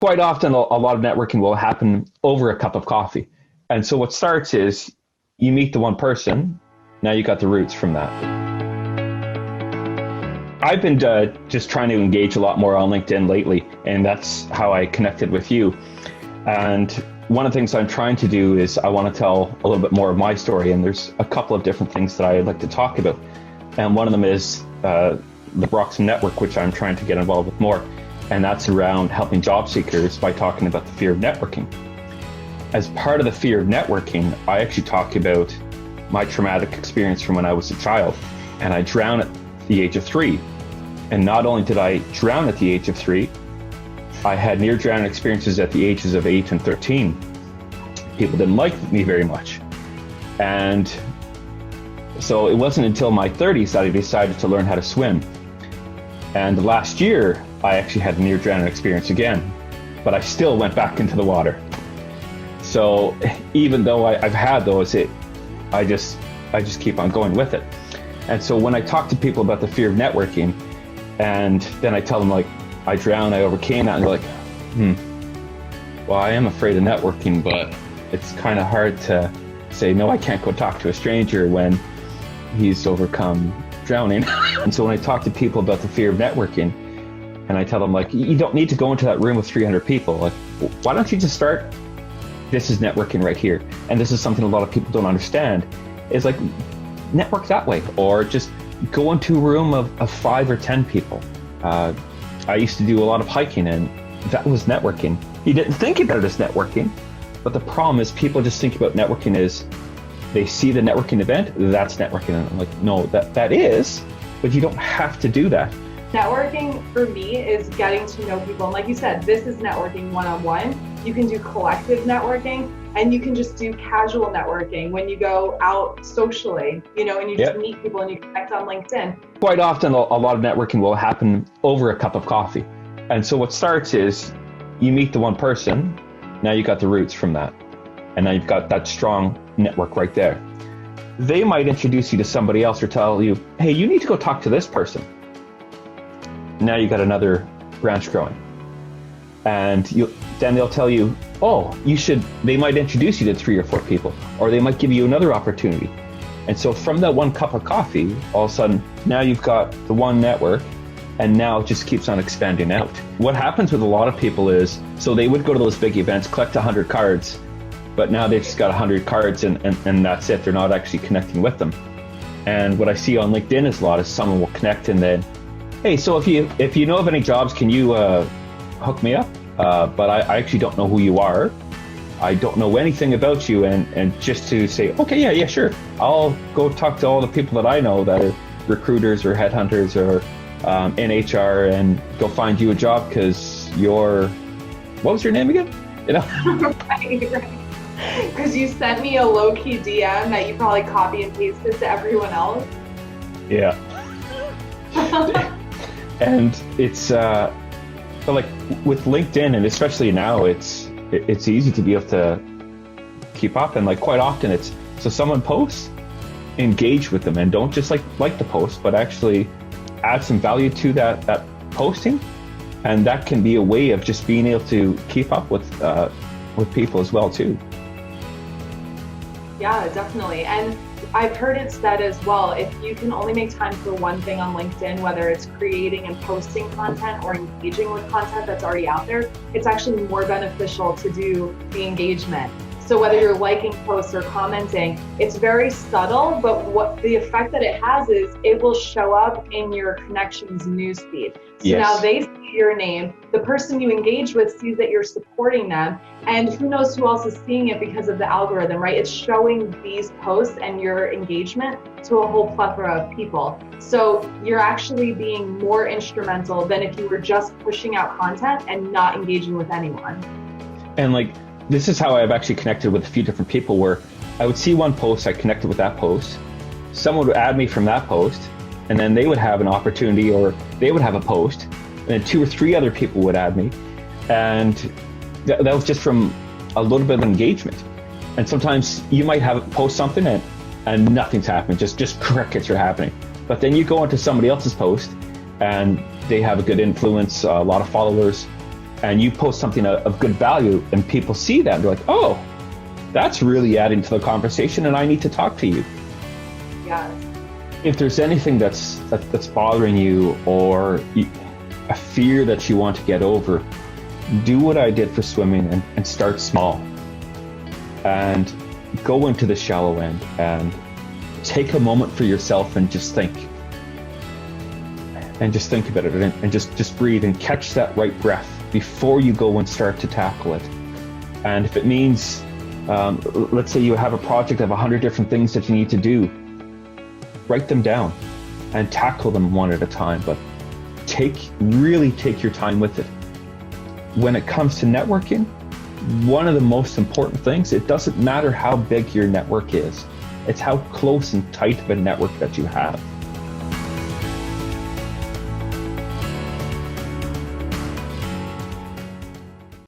Quite often, a lot of networking will happen over a cup of coffee. And so what starts is you meet the one person, now you got the roots from that. I've been just trying to engage a lot more on LinkedIn lately, and that's how I connected with you. And one of the things I'm trying to do is I want to tell a little bit more of my story, and there's a couple of different things that I'd like to talk about. And one of them is the Brockton Network, which I'm trying to get involved with more. And that's around helping job seekers by talking about the fear of networking. As part of the fear of networking, I actually talk about my traumatic experience from when I was a child, and I drowned at the age of 3. And not only did I drown at the age of 3, I had near drowning experiences at the ages of 8 and 13. People didn't like me very much. And so it wasn't until my 30s that I decided to learn how to swim. And last year, I actually had a near drowning experience again, but I still went back into the water. So even though I've had those, I just keep on going with it. And so when I talk to people about the fear of networking, and then I tell them, like, I drowned, I overcame that, and they're like, well, I am afraid of networking, but it's kind of hard to say, no, I can't go talk to a stranger when he's overcome drowning. And so when I talk to people about the fear of networking, and I tell them, like, you don't need to go into that room with 300 people. Like, why don't you just start? This is networking right here. And this is something a lot of people don't understand. Is like, network that way, or just go into a room of 5 or 10 people. I used to do a lot of hiking, and that was networking. You didn't think about it as networking, but the problem is people just think about networking as they see the networking event, that's networking. And I'm like, no, that is, but you don't have to do that. Networking for me is getting to know people. And like you said, this is networking one-on-one. You can do collective networking, and you can just do casual networking when you go out socially, and you just meet people and you connect on LinkedIn. Quite often, a lot of networking will happen over a cup of coffee. And so what starts is you meet the one person, now you got the roots from that. And now you've got that strong network right there. They might introduce you to somebody else or tell you, hey, you need to go talk to this person. Now you got another branch growing. And then they'll tell you, oh, they might introduce you to 3 or 4 people, or they might give you another opportunity. And so from that one cup of coffee, all of a sudden, now you've got the one network, and now it just keeps on expanding out. What happens with a lot of people is, so they would go to those big events, collect 100 cards, but now they've just got 100 cards and that's it. They're not actually connecting with them. And what I see on LinkedIn is a lot is someone will connect and then, hey, so if you know of any jobs, can you hook me up? But I actually don't know who you are. I don't know anything about you. And just to say, okay, yeah, sure. I'll go talk to all the people that I know that are recruiters or headhunters or in HR and go find you a job because what was your name again? Right. Because you sent me a low-key DM that you probably copy and pasted to everyone else. Yeah. And it's but like with LinkedIn, and especially now, it's easy to be able to keep up. And like quite often it's, so someone posts, engage with them, and don't just like the post, but actually add some value to that posting. And that can be a way of just being able to keep up with people as well too. Yeah, definitely. And I've heard it said as well, if you can only make time for one thing on LinkedIn, whether it's creating and posting content or engaging with content that's already out there, it's actually more beneficial to do the engagement. So whether you're liking posts or commenting, it's very subtle, but what the effect that it has is it will show up in your connections newsfeed. So yes. Now they see your name, the person you engage with sees that you're supporting them, and who knows who else is seeing it because of the algorithm, right? It's showing these posts and your engagement to a whole plethora of people. So you're actually being more instrumental than if you were just pushing out content and not engaging with anyone. And like, this is how I've actually connected with a few different people, where I would see one post, I connected with that post, someone would add me from that post, and then they would have an opportunity, or they would have a post, and then 2 or 3 other people would add me. And that was just from a little bit of engagement. And sometimes you might post something and nothing's happening, just crickets are happening. But then you go into somebody else's post and they have a good influence, a lot of followers, and you post something of good value, and people see that, they're like, oh, that's really adding to the conversation, and I need to talk to you. Yes. If there's anything that's bothering you, or a fear that you want to get over, do what I did for swimming and start small. And go into the shallow end and take a moment for yourself and just think. And just think about it, and just breathe and catch that right breath before you go and start to tackle it. And if it means, let's say you have a project of 100 different things that you need to do, write them down and tackle them one at a time, but really take your time with it. When it comes to networking, one of the most important things, it doesn't matter how big your network is, it's how close and tight of a network that you have.